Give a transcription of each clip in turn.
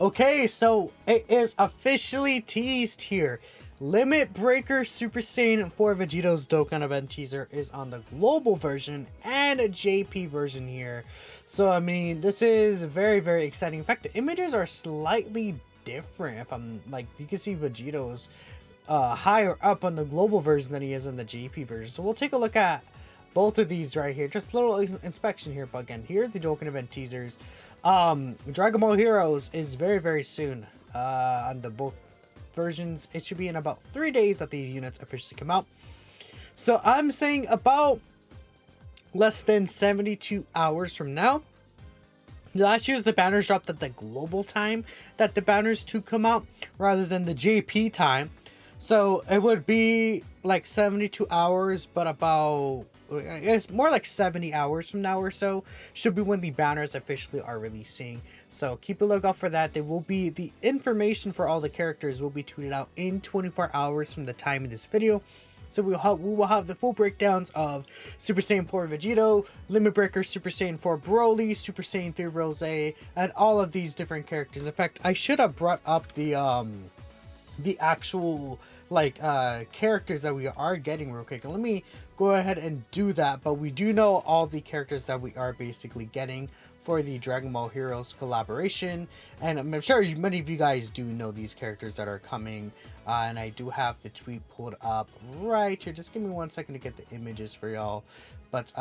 Okay, so it is officially teased here. Limit Breaker Super Saiyan 4 Vegito's Dokkan event teaser is on the global version and a JP version here. So, I mean, this is very, very exciting. In fact, the images are slightly different. If I'm like, you can see Vegito's higher up on the global version than he is in the JP version. So, we'll take a look at both of these right here. Just a little inspection here, but again, here are the Dokkan event teasers. Dragon Ball Heroes is very, very soon on the both versions. It should be in about 3 days that these units officially come out. So I'm saying about less than 72 hours from now. Last year's the banners dropped at the global time that the banners to come out rather than the JP time. So it would be like 72 hours, but about, it's more like 70 hours from now or so should be when the banners officially are releasing. So keep a lookout for that. There will be the information for all the characters will be tweeted out in 24 hours from the time of this video. So we will have the full breakdowns of Super Saiyan 4 Vegito, Limit Breaker Super Saiyan 4 Broly, Super Saiyan 3 Rose, and all of these different characters. In fact, I should have brought up the actual characters that we are getting real quick. Let me go ahead and do that, but we do know all the characters that we are basically getting for the Dragon Ball Heroes collaboration, and I'm sure many of you guys do know these characters that are coming, and I do have the tweet pulled up right here. Just give me 1 second to get the images for y'all. But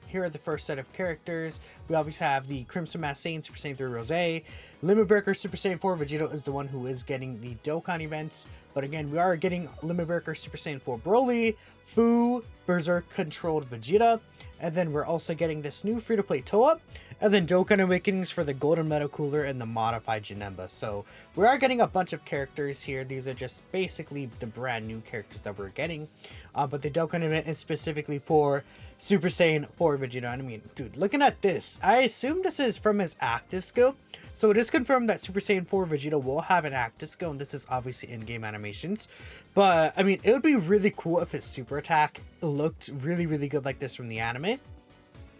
here are the first set of characters. We obviously have the Crimson Masked Saiyan Super Saiyan 3 Rose. Limit Breaker Super Saiyan 4 Vegito is the one who is getting the Dokkan events. But again, we are getting Limit Breaker Super Saiyan 4 Broly, Fu, Berserk Controlled Vegeta. And then we're also getting this new free-to-play Toa. And then Dokkan Awakenings for the Golden Metal Cooler and the Modified Janemba. So we are getting a bunch of characters here. These are just basically the brand new characters that we're getting. But the Dokkan event is specifically for Super Saiyan 4 Vegeta. I mean, dude, looking at this, I assume this is from his active skill. So it is confirmed that Super Saiyan 4 Vegeta will have an active skill, and this is obviously in-game animations. But, I mean, it would be really cool if his super attack looked really, really good like this from the anime.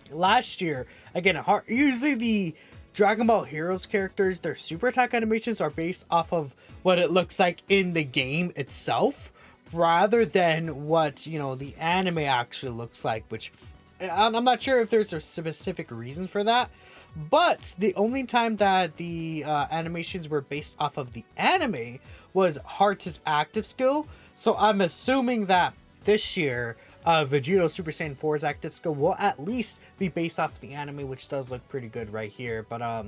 Last year, again, usually the Dragon Ball Heroes characters, their super attack animations are based off of what it looks like in the game itself, rather than what, you know, the anime actually looks like, which I'm not sure if there's a specific reason for that. But the only time that the animations were based off of the anime was Heart's active skill. So I'm assuming that this year, Vegito Super Saiyan 4's active skill will at least be based off the anime, which does look pretty good right here. But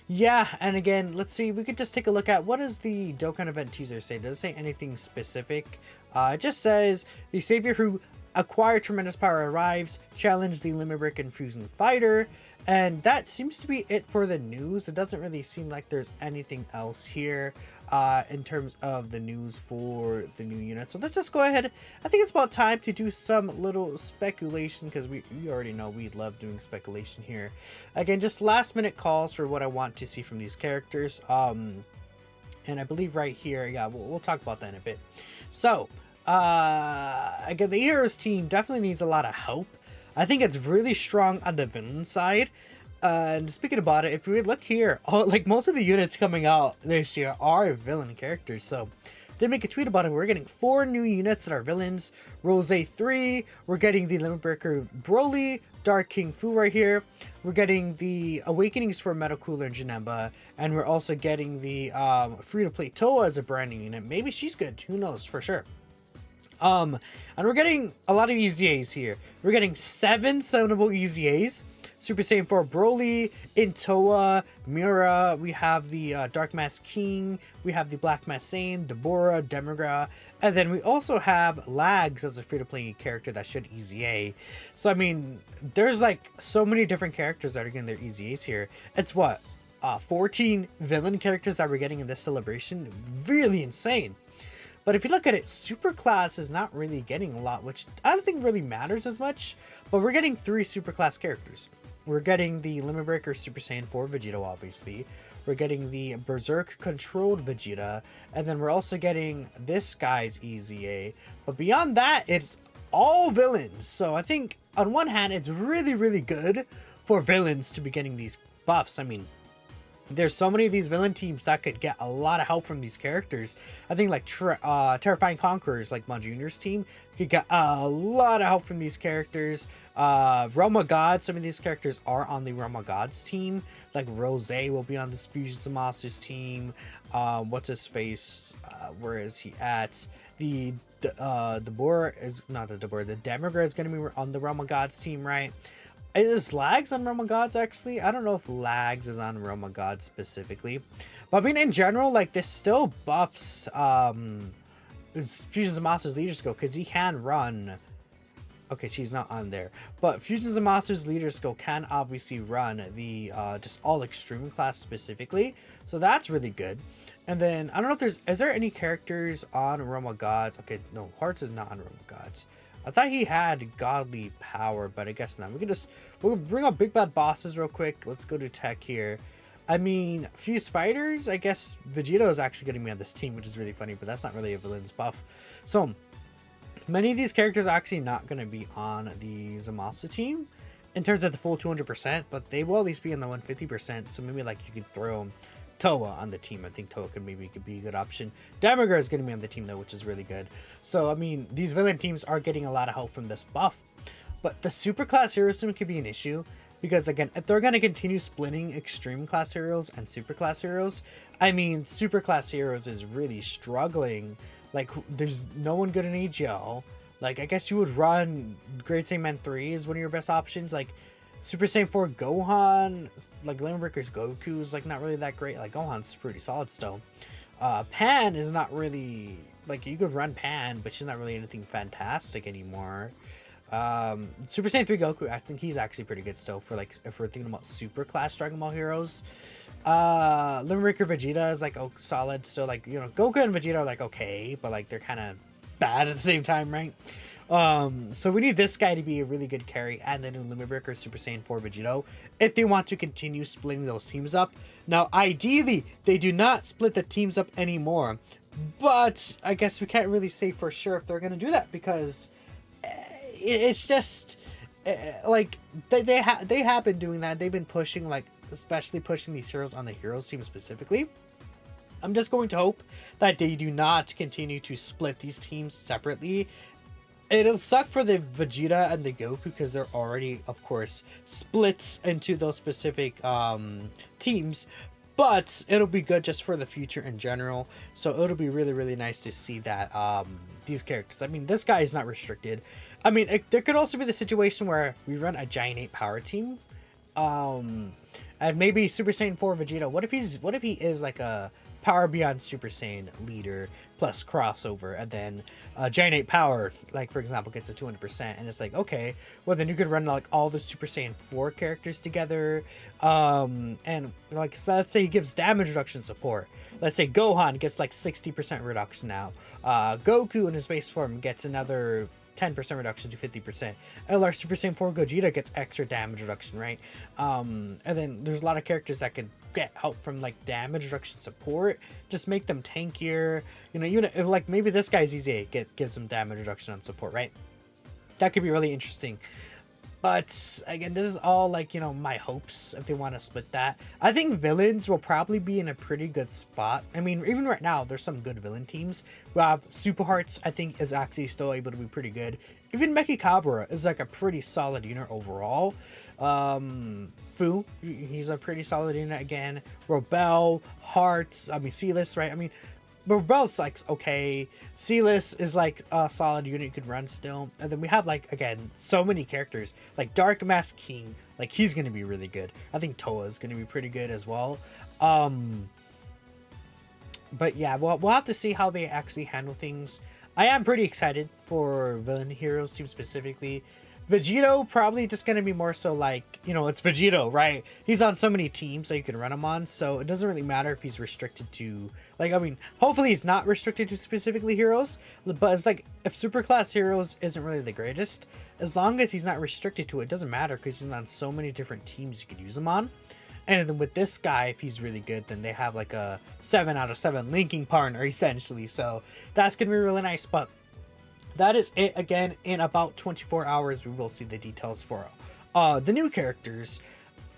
yeah, and again, let's see, we could just take a look at what does the Dokkan event teaser say. Does it say anything specific? It just says the savior who acquired tremendous power arrives, challenge the Limit Break and Fusion Fighter. And that seems to be it for the news. It doesn't really seem like there's anything else here in terms of the news for the new unit. So let's just go ahead. I think it's about time to do some little speculation, because we already know we love doing speculation here. Again, just last minute calls for what I want to see from these characters. And I believe right here, yeah, we'll talk about that in a bit. So again, the Heroes team definitely needs a lot of help. I think it's really strong on the villain side. And speaking about it, if we look here, like most of the units coming out this year are villain characters. So did make a tweet about it. We're getting 4 new units that are villains. Rose 3, we're getting the Limit Breaker Broly, Dark King Fu right here. We're getting the Awakenings for Metal Cooler and Janemba. And we're also getting the free-to-play Toa as a brand new unit. Maybe she's good. Who knows for sure. And we're getting a lot of EZAs here. We're getting 7 summonable EZAs. Super Saiyan 4 Broly, Intoa, Mira, we have the Dark Mask King, we have the Black Mask Saiyan, Deborah, Demigra, and then we also have Lags as a free-to-play character that should EZA. So, I mean, there's like so many different characters that are getting their EZAs here. It's what, 14 villain characters that we're getting in this celebration? Really insane. But if you look at it, Superclass is not really getting a lot, which I don't think really matters as much. But we're getting 3 Superclass characters. We're getting the Limit Breaker Super Saiyan 4 Vegito, obviously. We're getting the Berserk Controlled Vegeta. And then we're also getting this guy's EZA. But beyond that, it's all villains. So I think, on one hand, it's really, really good for villains to be getting these buffs. I mean, There's so many of these villain teams that could get a lot of help from these characters. I think like Terrifying Conquerors, like Mon Jr.'s team, could get a lot of help from these characters. Realm of Gods, some of these characters are on the Realm of Gods team. Like Rose will be on this Fusions of Monsters team. What's his face? Where is he at? The Deborah is not the Deborah. The Demigra is going to be on the Realm of Gods team, right? Is Lags on Realm of Gods actually? I don't know if Lags is on Realm of Gods specifically. But I mean, in general, like, this still buffs Fusions of Monsters Leader Skill, because he can run. Okay, she's not on there. But Fusions of Monsters Leader Skill can obviously run the just all extreme class specifically. So that's really good. And then, I don't know if is there any characters on Realm of Gods? Okay, no, Hearts is not on Realm of Gods. I thought he had godly power, but I guess not. We'll bring up big bad bosses real quick. Let's go to tech here. I mean, Fused Fighters, I guess Vegito is actually going to be on this team, which is really funny, but that's not really a villain's buff. So, many of these characters are actually not going to be on the Zamasu team in terms of the full 200%, but they will at least be in the 150%. So maybe like you could throw Toa on the team. I think Toa could be a good option. Demigra is going to be on the team though, which is really good. So I mean, these villain teams are getting a lot of help from this buff, but the super class hero team could be an issue because again, if they're going to continue splitting extreme class heroes and super class heroes, I mean, super class heroes is really struggling. Like, there's no one good in AGL. Like, I guess you would run Great Saiyaman 3 is one of your best options. Like, Super Saiyan 4 Gohan, like Lemon Breaker's Goku is like not really that great. Like, Gohan's pretty solid still. Pan is not really, like, you could run Pan, but she's not really anything fantastic anymore. Super Saiyan 3 Goku, I think he's actually pretty good still for, like, if we're thinking about super class Dragon Ball heroes. Lemon Breaker Vegeta is like, oh, solid still. Like, you know, Goku and Vegeta are like okay, but like they're kind of bad at the same time, right? So we need this guy to be a really good carry, and then Lemon Breaker Super Saiyan 4 Vegito if they want to continue splitting those teams up. Now, ideally, they do not split the teams up anymore, but I guess we can't really say for sure if they're going to do that because it's just like they have been doing that. They've been pushing, like, especially pushing these heroes on the heroes team specifically. I'm just going to hope that they do not continue to split these teams separately. It'll suck for the Vegeta and the Goku because they're already, of course, split into those specific teams, but it'll be good just for the future in general. So it'll be really, really nice to see that these characters, I mean, this guy is not restricted. I mean, there could also be the situation where we run a Giant 8 power team, and maybe Super Saiyan 4 Vegeta. What if he is like a Power Beyond Super Saiyan leader plus crossover, and then Giant 8 Power, like, for example, gets a 200%, and it's like, okay, well, then you could run like all the Super Saiyan 4 characters together, and like, so let's say he gives damage reduction support. Let's say Gohan gets like 60% reduction now. Goku in his base form gets another 10% reduction to 50%. And our Super Saiyan 4 Gogeta gets extra damage reduction, right? And then there's a lot of characters that could get help from like damage reduction support. Just make them tankier. You know, if, like, maybe this guy's easy to give some damage reduction on support, right? That could be really interesting. But again, this is all like, you know, my hopes if they want to split that. I think villains will probably be in a pretty good spot. I mean, even right now, there's some good villain teams. We have Super Hearts, I think, is actually still able to be pretty good. Even Mechikabura is like a pretty solid unit overall. Fu, he's a pretty solid unit again. Robel, Hearts, I mean, Sealess, right? I mean, Rebel's like okay. Sealess is like a solid unit you could run still. And then we have, like, again, so many characters. Like Dark Mask King, like, he's gonna be really good. I think Toa is gonna be pretty good as well. But yeah, we'll have to see how they actually handle things. I am pretty excited for villain heroes team specifically. Vegito probably just gonna be more so like, you know, it's Vegito, right? He's on so many teams that you can run him on, so it doesn't really matter if he's restricted to, like, I mean, hopefully he's not restricted to specifically heroes, but it's like, if superclass heroes isn't really the greatest, as long as he's not restricted to it, doesn't matter because he's on so many different teams you could use him on. And then with this guy, if he's really good, then they have like a 7 out of 7 linking partner essentially, so that's gonna be really nice. But that is it. Again, in about 24 hours, we will see the details for the new characters.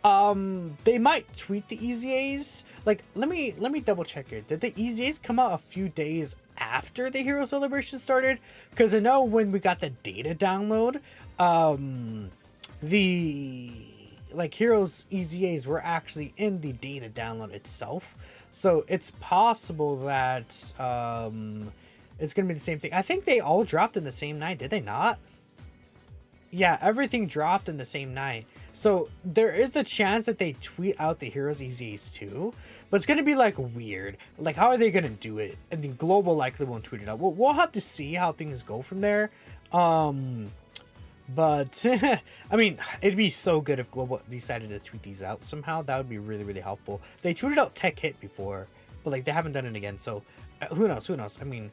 They might tweet the EZAs. Like, let me double check it. Did the EZAs come out a few days after the Hero Celebration started? Because I know when we got the data download, the like Heroes EZAs were actually in the data download itself. So it's possible that it's gonna be the same thing. I think they all dropped in the same night, did they not? Yeah, everything dropped in the same night. So there is the chance that they tweet out the Heroes EZs too, but it's gonna be like weird. Like, how are they gonna do it? And the global likely won't tweet it out. We'll have to see how things go from there. But I mean, it'd be so good if global decided to tweet these out somehow. That would be really, really helpful. They tweeted out Tech Hit before, but like they haven't done it again. So who knows? Who knows? I mean,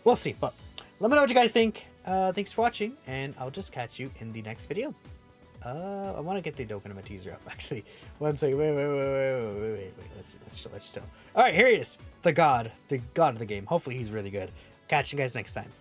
we'll see. But let me know what you guys think. Thanks for watching, and I'll just catch you in the next video. I want to get the Dokkan teaser up, actually. One second. Wait. Let's chill. All right, here he is. The god of the game. Hopefully he's really good. Catch you guys next time.